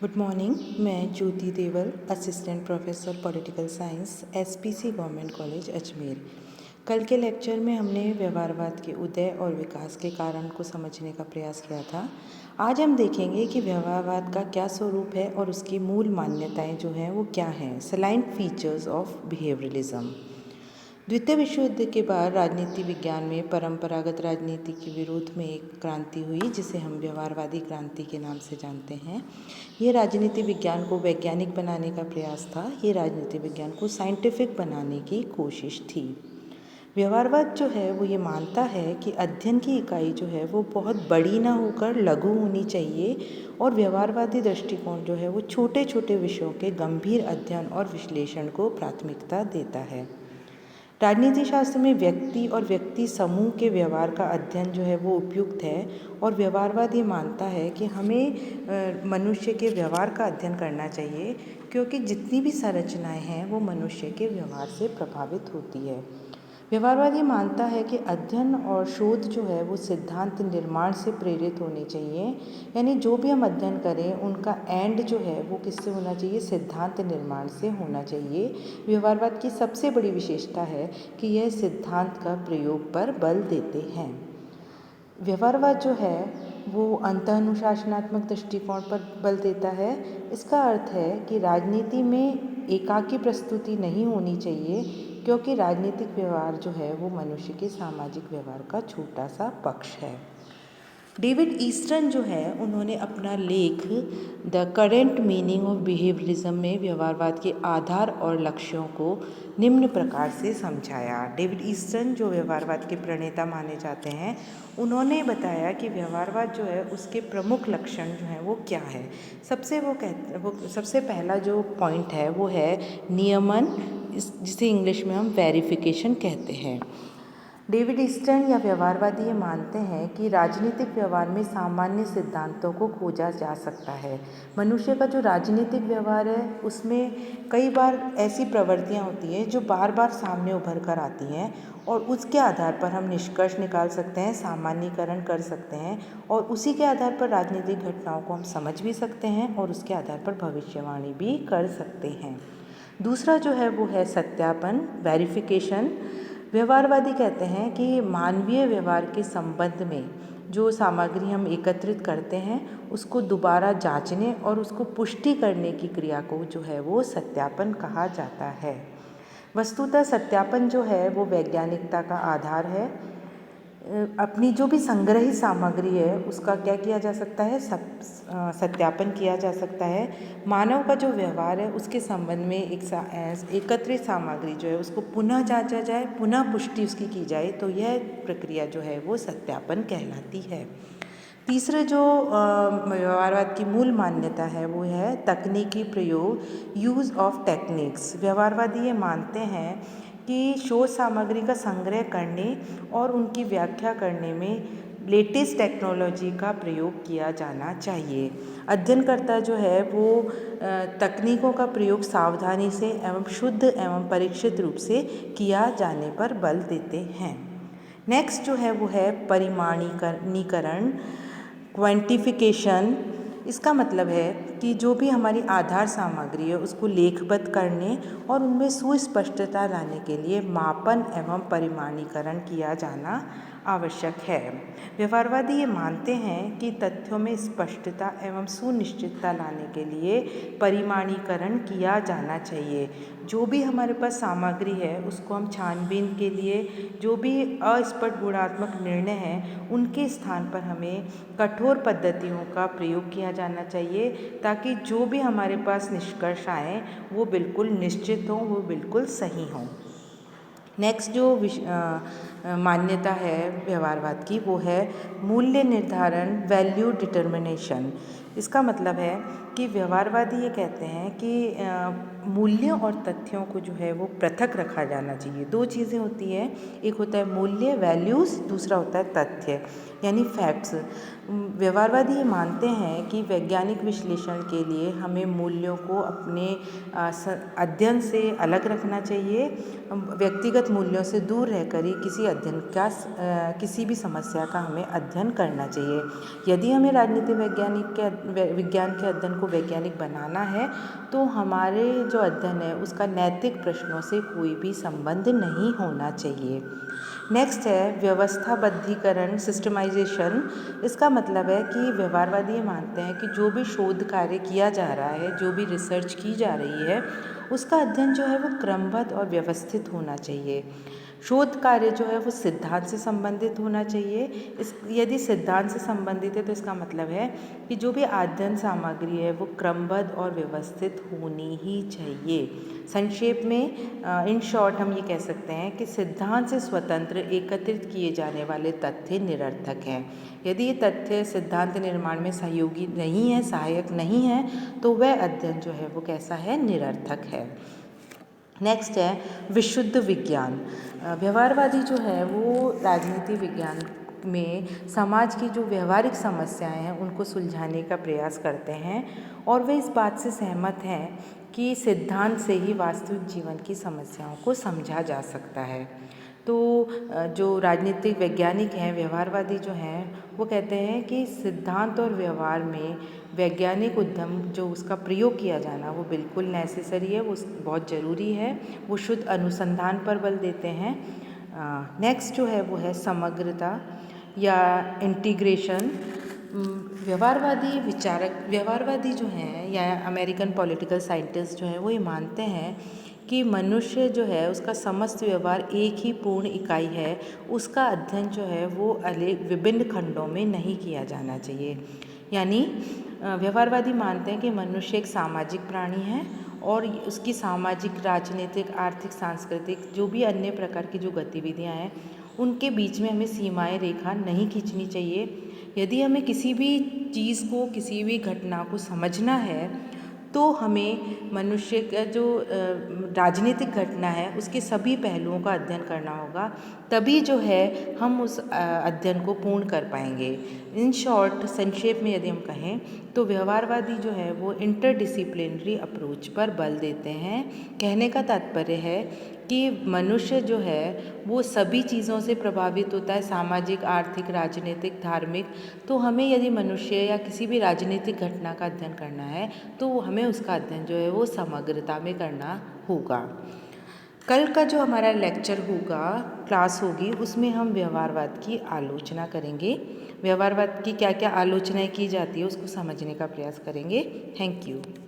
Good morning. मैं Jyoti Deval, assistant professor political science, SPC government college Ajmer. कल के लेक्चर में हमने व्यवहारवाद के उदय और विकास के कारण को समझने का प्रयास किया था। आज हम देखेंगे कि व्यवहारवाद का क्या स्वरूप है और उसकी मूल मान्यताएं जो हैं वो क्या हैं। Saline features of behaviourism. द्वितीय विश्व युद्ध के बाद राजनीति विज्ञान में परंपरागत राजनीति के विरोध में एक क्रांति हुई जिसे हम व्यवहारवादी क्रांति के नाम से जानते हैं। ये राजनीति विज्ञान को वैज्ञानिक बनाने का प्रयास था। ये राजनीति विज्ञान को साइंटिफिक बनाने की कोशिश थी। व्यवहारवाद जो है वो ये मानता है कि अध्ययन की इकाई जो है वो बहुत बड़ी ना होकर लघु होनी चाहिए और व्यवहारवादी दृष्टिकोण जो है वो छोटे छोटे विषयों के गंभीर अध्ययन और विश्लेषण को प्राथमिकता देता है। राजनीति शास्त्र में व्यक्ति और व्यक्ति समूह के व्यवहार का अध्ययन जो है वो उपयुक्त है और व्यवहारवाद ये मानता है कि हमें मनुष्य के व्यवहार का अध्ययन करना चाहिए क्योंकि जितनी भी संरचनाएं हैं वो मनुष्य के व्यवहार से प्रभावित होती है। व्यवहारवाद ये मानता है कि अध्ययन और शोध जो है वो सिद्धांत निर्माण से प्रेरित होनी चाहिए, यानी जो भी हम अध्ययन करें उनका एंड जो है वो किससे होना चाहिए, सिद्धांत निर्माण से होना चाहिए। व्यवहारवाद की सबसे बड़ी विशेषता है कि यह सिद्धांत का प्रयोग पर बल देते हैं। व्यवहारवाद जो है वो अंतःनुशासनात्मक दृष्टिकोण पर बल देता है। इसका अर्थ है कि राजनीति में एकाकी प्रस्तुति नहीं होनी चाहिए क्योंकि राजनीतिक व्यवहार जो है वो मनुष्य के सामाजिक व्यवहार का छोटा सा पक्ष है। डेविड ईस्टन जो है उन्होंने अपना लेख the current meaning of behaviourism में व्यवहारवाद के आधार और लक्ष्यों को निम्न प्रकार से समझाया। डेविड ईस्टन जो व्यवहारवाद के प्रणेता माने जाते हैं, उन्होंने बताया कि व्यवहारवाद जो है उसके प्रमुख लक्षण जो हैं वो क्या है। सबसे पहला जो पॉइंट है वो है नियमन, जिसे इंग्लिश में हम वेरिफिकेशन कहते हैं। डेविड ईस्टन या व्यवहारवादी ये मानते हैं कि राजनीतिक व्यवहार में सामान्य सिद्धांतों को खोजा जा सकता है। मनुष्य का जो राजनीतिक व्यवहार है उसमें कई बार ऐसी प्रवृत्तियां होती हैं जो बार बार सामने उभर कर आती हैं और उसके आधार पर हम निष्कर्ष निकाल सकते हैं, सामान्यीकरण कर सकते हैं और उसी के आधार पर राजनीतिक घटनाओं को हम समझ भी सकते हैं और उसके आधार पर भविष्यवाणी भी कर सकते हैं। दूसरा जो है वो है सत्यापन, वेरिफिकेशन। व्यवहारवादी कहते हैं कि मानवीय व्यवहार के संबंध में जो सामग्री हम एकत्रित करते हैं उसको दोबारा जांचने और उसको पुष्टि करने की क्रिया को जो है वो सत्यापन कहा जाता है। वस्तुतः सत्यापन जो है वो वैज्ञानिकता का आधार है। अपनी जो भी संग्रहित सामग्री है उसका क्या किया जा सकता है, सत्यापन किया जा सकता है। मानव का जो व्यवहार है उसके संबंध में एकत्रित सामग्री जो है उसको पुनः जांचा जाए, पुनः पुष्टि उसकी की जाए, तो यह प्रक्रिया जो है वो सत्यापन कहलाती है। तीसरा जो व्यवहारवाद की मूल मान्यता है वो है तकनीकी प्रयोग, यूज़ ऑफ टेक्निक्स। व्यवहारवादी ये मानते हैं कि शोध सामग्री का संग्रह करने और उनकी व्याख्या करने में लेटेस्ट टेक्नोलॉजी का प्रयोग किया जाना चाहिए। अध्ययनकर्ता जो है वो तकनीकों का प्रयोग सावधानी से एवं शुद्ध एवं परीक्षित रूप से किया जाने पर बल देते हैं। नेक्स्ट जो है वो है परिमाणीकरण, क्वांटिफिकेशन। इसका मतलब है कि जो भी हमारी आधार सामग्री है उसको लेखबद्ध करने और उनमें सुस्पष्टता लाने के लिए मापन एवं परिमाणीकरण किया जाना आवश्यक है। व्यवहारवादी ये मानते हैं कि तथ्यों में स्पष्टता एवं सुनिश्चितता लाने के लिए परिमाणीकरण किया जाना चाहिए। जो भी हमारे पास सामग्री है उसको हम छानबीन के लिए जो भी अस्पष्ट गुणात्मक निर्णय हैं उनके स्थान पर हमें कठोर पद्धतियों का प्रयोग किया जाना चाहिए ताकि जो भी हमारे पास निष्कर्ष आए वो बिल्कुल निश्चित हों, वो बिल्कुल सही हों। नेक्स्ट जो मान्यता है व्यवहारवाद की वो है मूल्य निर्धारण, वैल्यू डिटर्मिनेशन। इसका मतलब है कि व्यवहारवादी ये कहते हैं कि मूल्यों और तथ्यों को जो है वो पृथक रखा जाना चाहिए। दो चीज़ें होती हैं, एक होता है मूल्य, वैल्यूज़, दूसरा होता है तथ्य यानी फैक्ट्स। व्यवहारवादी ये मानते हैं कि वैज्ञानिक विश्लेषण के लिए हमें मूल्यों को अपने अध्ययन से अलग रखना चाहिए। व्यक्तिगत मूल्यों से दूर रहकर ही किसी किसी भी समस्या का हमें अध्ययन करना चाहिए। यदि हमें राजनीति विज्ञान के अध्ययन को वैज्ञानिक बनाना है तो हमारे जो अध्ययन है उसका नैतिक प्रश्नों से कोई भी संबंध नहीं होना चाहिए। नेक्स्ट है व्यवस्थाबद्धीकरण, सिस्टमाइजेशन। इसका मतलब है कि व्यवहारवादी ये मानते हैं कि जो भी शोध कार्य किया जा रहा है, जो भी रिसर्च की जा रही है, उसका अध्ययन जो है वो क्रमबद्ध और व्यवस्थित होना चाहिए। शोध कार्य जो है वो सिद्धांत से संबंधित होना चाहिए। यदि सिद्धांत से संबंधित है तो इसका मतलब है कि जो भी अध्ययन सामग्री है वो क्रमबद्ध और व्यवस्थित होनी ही चाहिए। संक्षेप में इन शॉर्ट हम ये कह सकते हैं कि सिद्धांत से स्वतंत्र एकत्रित किए जाने वाले तथ्य निरर्थक हैं। यदि ये तथ्य सिद्धांत निर्माण में सहयोगी नहीं है, सहायक नहीं है, तो वह अध्ययन जो है वो कैसा है, निरर्थक है। नेक्स्ट है विशुद्ध विज्ञान। व्यवहारवादी जो है वो राजनीति विज्ञान में समाज की जो व्यवहारिक समस्याएं हैं उनको सुलझाने का प्रयास करते हैं और वे इस बात से सहमत हैं कि सिद्धांत से ही वास्तविक जीवन की समस्याओं को समझा जा सकता है। तो जो राजनीतिक वैज्ञानिक हैं, व्यवहारवादी जो हैं, वो कहते हैं कि सिद्धांत और व्यवहार में वैज्ञानिक उद्यम जो उसका प्रयोग किया जाना वो बिल्कुल नेसेसरी है, वो बहुत ज़रूरी है। वो शुद्ध अनुसंधान पर बल देते हैं। नेक्स्ट जो है वो है समग्रता या इंटीग्रेशन। व्यवहारवादी जो हैं या अमेरिकन पॉलिटिकल साइंटिस्ट जो हैं वो ये मानते हैं कि मनुष्य जो है उसका समस्त व्यवहार एक ही पूर्ण इकाई है, उसका अध्ययन जो है वो विभिन्न खंडों में नहीं किया जाना चाहिए। यानी व्यवहारवादी मानते हैं कि मनुष्य एक सामाजिक प्राणी है और उसकी सामाजिक, राजनीतिक, आर्थिक, सांस्कृतिक जो भी अन्य प्रकार की जो गतिविधियां हैं उनके बीच में हमें सीमाएं रेखा नहीं खींचनी चाहिए। यदि हमें किसी भी चीज़ को, किसी भी घटना को समझना है तो हमें मनुष्य का जो राजनीतिक घटना है उसके सभी पहलुओं का अध्ययन करना होगा, तभी जो है हम उस अध्ययन को पूर्ण कर पाएंगे। इन शॉर्ट, संक्षेप में यदि हम कहें तो व्यवहारवादी जो है वो इंटरडिसिप्लिनरी अप्रोच पर बल देते हैं। कहने का तात्पर्य है कि मनुष्य जो है वो सभी चीज़ों से प्रभावित होता है, सामाजिक, आर्थिक, राजनीतिक, धार्मिक। तो हमें यदि मनुष्य या किसी भी राजनीतिक घटना का अध्ययन करना है तो हमें उसका अध्ययन जो है वो समग्रता में करना होगा। कल का जो हमारा लेक्चर होगा, क्लास होगी, उसमें हम व्यवहारवाद की आलोचना करेंगे। व्यवहारवाद की क्या क्या आलोचनाएं की जाती है उसको समझने का प्रयास करेंगे। Thank you.